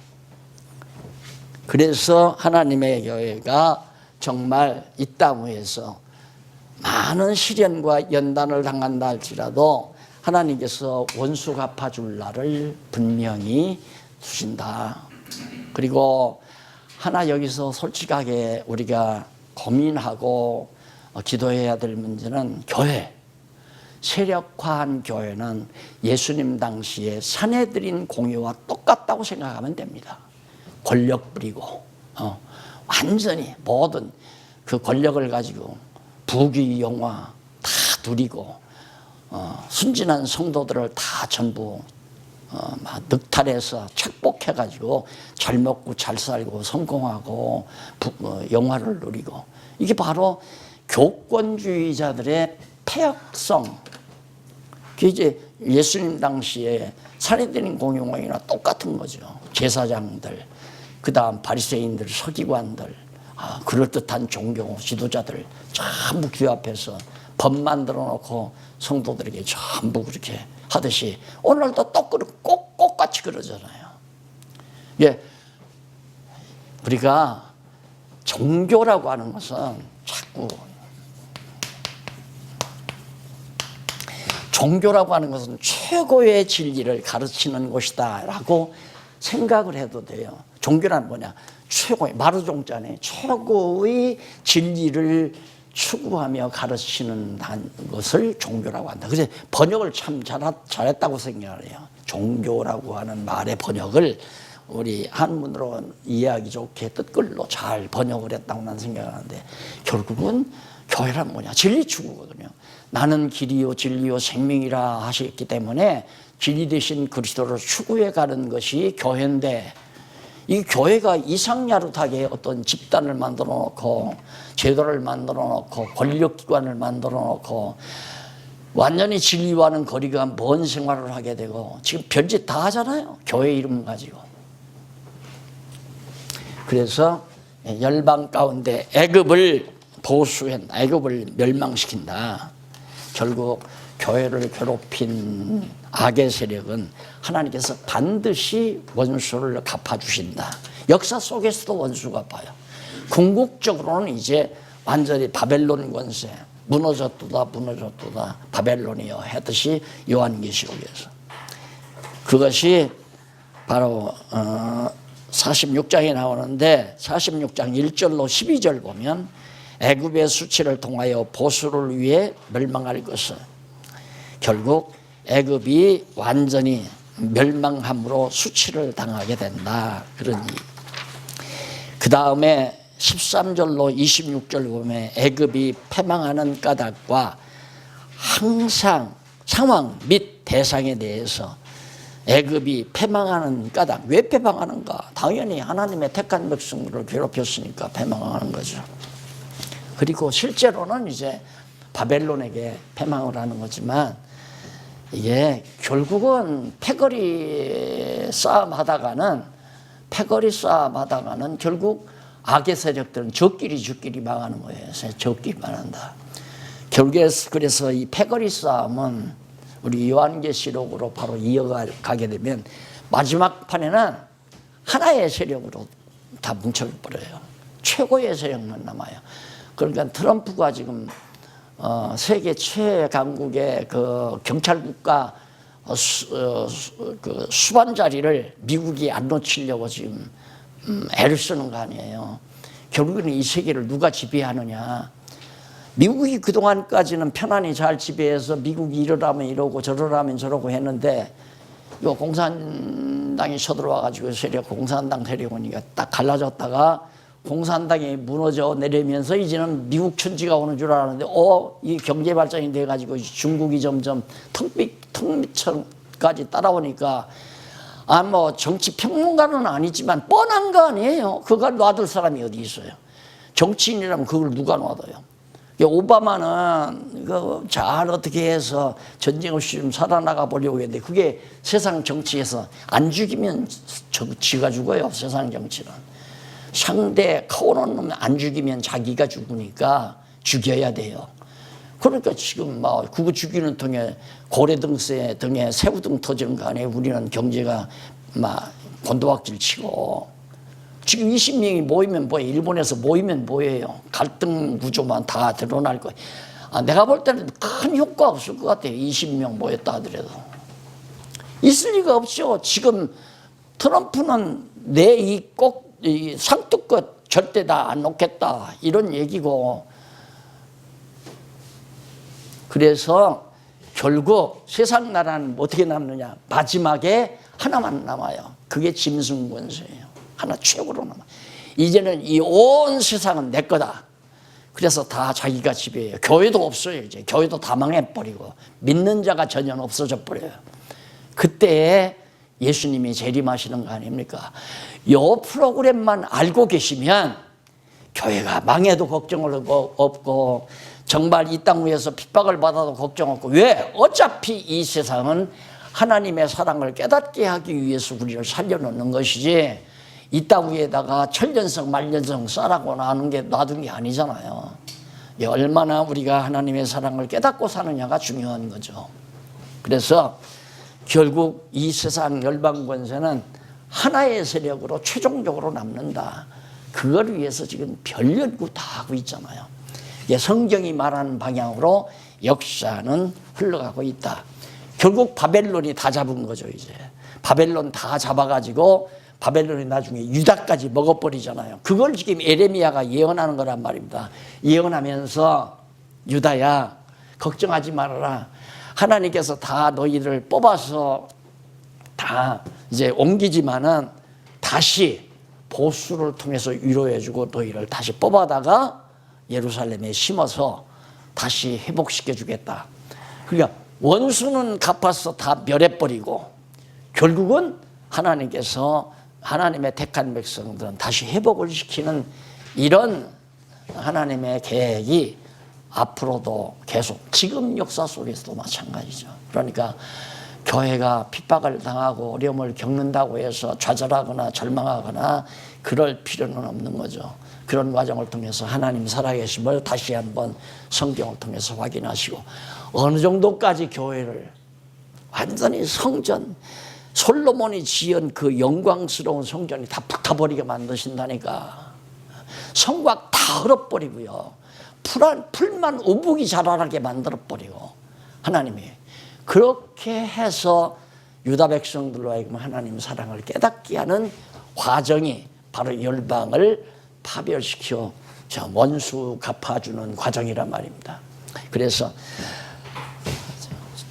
그래서 하나님의 교회가 정말 이 땅 위에서 많은 시련과 연단을 당한다 할지라도 하나님께서 원수 갚아줄 날을 분명히 두신다. 그리고 하나 여기서 솔직하게 우리가 고민하고 기도해야 될 문제는 교회, 세력화한 교회는 예수님 당시에 사내들인 공의와 똑같다고 생각하면 됩니다. 권력 부리고 완전히 모든 그 권력을 가지고 부귀 영화 다 누리고 순진한 성도들을 다 전부 막 늑탈해서 착복해가지고 잘 먹고 잘 살고 성공하고 영화를 누리고, 이게 바로 교권주의자들의 폐역성. 그게 이제 예수님 당시에 사내들인 공용왕이나 똑같은 거죠. 제사장들, 그 다음 바리새인들, 서기관들, 그럴듯한 종교 지도자들 전부 귀 앞에서 법 만들어 놓고 성도들에게 전부 그렇게 하듯이 오늘도 똑같이 그러잖아요. 예, 우리가 종교라고 하는 것은 자꾸 종교라고 하는 것은 최고의 진리를 가르치는 곳이다라고 생각을 해도 돼요. 종교란 뭐냐? 최고의, 마루종자네, 최고의 진리를 추구하며 가르치는 것을 종교라고 한다. 그래서 번역을 참 잘했다고 생각을 해요. 종교라고 하는 말의 번역을 우리 한문으로 이해하기 좋게 뜻글로 잘 번역을 했다고 난 생각하는데, 결국은 교회란 뭐냐? 진리 추구거든요. 나는 길이요 진리요 생명이라 하셨기 때문에 진리 되신 그리스도를 추구해 가는 것이 교회인데, 이 교회가 이상야릇하게 어떤 집단을 만들어 놓고 제도를 만들어 놓고 권력기관을 만들어 놓고 완전히 진리와는 거리가 먼 생활을 하게 되고 지금 별짓 다 하잖아요. 교회 이름 가지고. 그래서 열방 가운데 애굽을 보수한다. 애굽을 멸망시킨다. 결국 교회를 괴롭힌 악의 세력은 하나님께서 반드시 원수를 갚아주신다. 역사 속에서도 원수가 갚아요. 궁극적으로는 이제 완전히 바벨론 권세, 무너졌도다 바벨론이여 했듯이 요한계시록에서. 그것이 바로 46장에 나오는데 46장 1절로 12절 보면 애굽의 수치를 통하여 보수를 위해 멸망할 것은 결국 애굽이 완전히 멸망함으로 수치를 당하게 된다. 그러니 그 다음에 13절로 26절 보면 애굽이 패망하는 까닭과 항상 상황 및 대상에 대해서 애굽이 패망하는 까닭, 왜 패망하는가? 당연히 하나님의 택한 백성들을 괴롭혔으니까 패망하는 거죠. 그리고 실제로는 이제 바벨론에게 패망을 하는 거지만 이게 결국은 패거리 싸움 하다가는 결국 악의 세력들은 적끼리 망하는 거예요. 적끼리만 한다. 결국에 그래서 이 패거리 싸움은 우리 요한계시록으로 바로 이어가게 되면 마지막 판에는 하나의 세력으로 다 뭉쳐버려요. 최고의 세력만 남아요. 그러니까 트럼프가 지금 세계 최강국의 그 경찰 국가 그 수반 자리를 미국이 안 놓치려고 지금 애를 쓰는 거 아니에요. 결국에는 이 세계를 누가 지배하느냐. 미국이 그동안까지는 편안히 잘 지배해서 미국이 이러라면 이러고 저러라면 저러고 했는데 요 공산당이 쳐들어와가지고 세력, 공산당 세력이니까 딱 갈라졌다가 공산당이 무너져 내리면서 이제는 미국 천지가 오는 줄 알았는데 이 경제 발전이 돼가지고 중국이 점점 턱밑까지 따라오니까 뭐 정치 평론가는 아니지만 뻔한 거 아니에요. 그걸 놔둘 사람이 어디 있어요. 정치인이라면 그걸 누가 놔둬요. 오바마는 잘 어떻게 해서 전쟁 없이 좀 살아나가 보려고 했는데 그게 세상 정치에서 안 죽이면 지가 죽어요. 세상 정치는. 상대 카오는 놈 안 죽이면 자기가 죽으니까 죽여야 돼요. 그러니까 지금 막 그거 죽이는 통에 고래등새 등에 새우등 터지는 거 아니에요. 우리는 경제가 막 곤도박질 치고 지금 20명이 모이면 뭐예요? 일본에서 모이면 뭐예요? 갈등 구조만 다 드러날 거예요. 내가 볼 때는 큰 효과 없을 것 같아요. 20명 모였다 하더라도. 있을 리가 없죠. 지금 트럼프는 내 이 상투껏 절대 다 안 놓겠다. 이런 얘기고. 그래서 결국 세상 나라는 어떻게 남느냐. 마지막에 하나만 남아요. 그게 짐승권세예요. 하나 최고로 남아. 이제는 이 온 세상은 내 거다. 그래서 다 자기가 지배해요. 교회도 없어요. 이제 교회도 다 망해버리고 믿는 자가 전혀 없어져 버려요. 그때 예수님이 재림하시는 거 아닙니까? 요 프로그램만 알고 계시면 교회가 망해도 걱정을 없고 정말 이 땅 위에서 핍박을 받아도 걱정 없고. 왜? 어차피 이 세상은 하나님의 사랑을 깨닫게 하기 위해서 우리를 살려놓는 것이지 이 땅 위에다가 천년성 만년성 쌓라고 놔둔 게 아니잖아요. 얼마나 우리가 하나님의 사랑을 깨닫고 사느냐가 중요한 거죠. 그래서 결국 이 세상 열방 권세는 하나의 세력으로 최종적으로 남는다. 그걸 위해서 지금 별 연구 다 하고 있잖아요. 성경이 말하는 방향으로 역사는 흘러가고 있다. 결국 바벨론이 다 잡은 거죠. 이제 바벨론 다 잡아가지고 바벨론이 나중에 유다까지 먹어버리잖아요. 그걸 지금 에레미야가 예언하는 거란 말입니다. 예언하면서 유다야 걱정하지 말아라. 하나님께서 다 너희를 뽑아서 다 이제 옮기지만은 다시 보수를 통해서 위로해주고 너희를 다시 뽑아다가 예루살렘에 심어서 다시 회복시켜 주겠다. 그러니까 원수는 갚아서 다 멸해버리고 결국은 하나님께서 하나님의 택한 백성들은 다시 회복을 시키는 이런 하나님의 계획이 앞으로도 계속 지금 역사 속에서도 마찬가지죠. 그러니까 교회가 핍박을 당하고 어려움을 겪는다고 해서 좌절하거나 절망하거나 그럴 필요는 없는 거죠. 그런 과정을 통해서 하나님 살아계심을 다시 한번 성경을 통해서 확인하시고 어느 정도까지 교회를 완전히 성전 솔로몬이 지은 그 영광스러운 성전이 다 불타버리게 만드신다니까. 성곽 다 헐어버리고요. 풀만 우북이 자라나게 만들어버리고 하나님이 그렇게 해서 유다 백성들로 하여금 하나님 사랑을 깨닫게 하는 과정이 바로 열방을 파멸시켜 원수 갚아주는 과정이란 말입니다. 그래서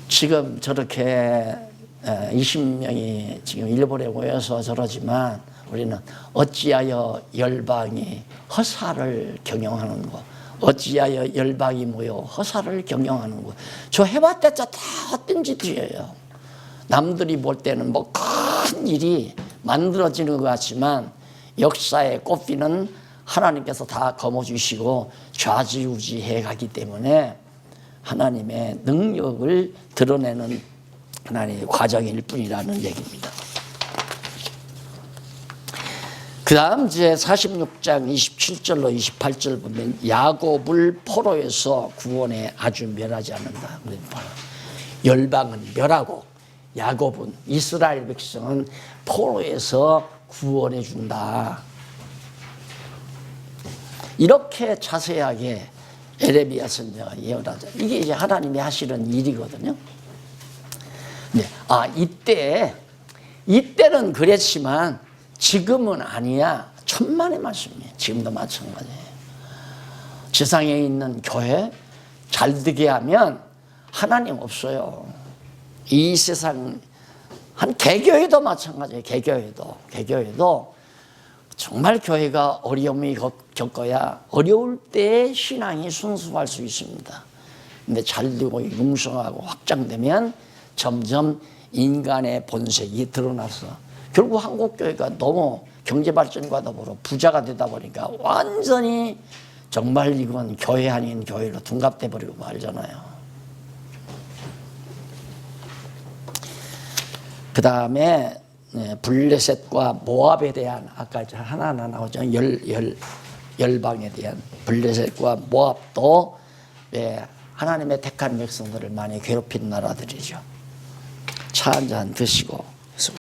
지금 저렇게 20명이 지금 일본에 모여서 저러지만 우리는 어찌하여 열방이 허사를 경영하는 거, 어찌하여 열방이 모여 허사를 경영하는 거. 저 해봤자 다 헛된 짓이에요. 남들이 볼 때는 뭐 큰 일이 만들어지는 것 같지만 역사의 꽃피는 하나님께서 다 거머쥐시고 좌지우지해 가기 때문에 하나님의 능력을 드러내는 하나님의 과정일 뿐이라는 얘기입니다. 그 다음 이제 46장 27절로 28절 보면 야곱을 포로에서 구원에 아주 멸하지 않는다. 열방은 멸하고 야곱은 이스라엘 백성은 포로에서 구원해 준다. 이렇게 자세하게 에레미야 선지자가 예언하죠. 이게 이제 하나님이 하시는 일이거든요. 네. 이때는 그랬지만 지금은 아니야. 천만의 말씀이에요. 지금도 마찬가지예요. 세상에 있는 교회 잘 되게 하면 하나님 없어요. 이 세상 한 개교회도 마찬가지예요. 개교회도 정말 교회가 어려움이 겪어야 어려울 때 신앙이 순수할 수 있습니다. 근데 잘 되고 융성하고 확장되면 점점 인간의 본색이 드러나서 결국 한국교회가 너무 경제발전과 더불어 부자가 되다 보니까 완전히 정말 이건 교회 아닌 교회로 둔갑돼 버리고 말잖아요. 그 다음에 블레셋과 모압에 대한 아까 하나하나 나오죠. 열방에 대한 블레셋과 모압도 하나님의 택한 백성들을 많이 괴롭힌 나라들이죠. 차 한잔 드시고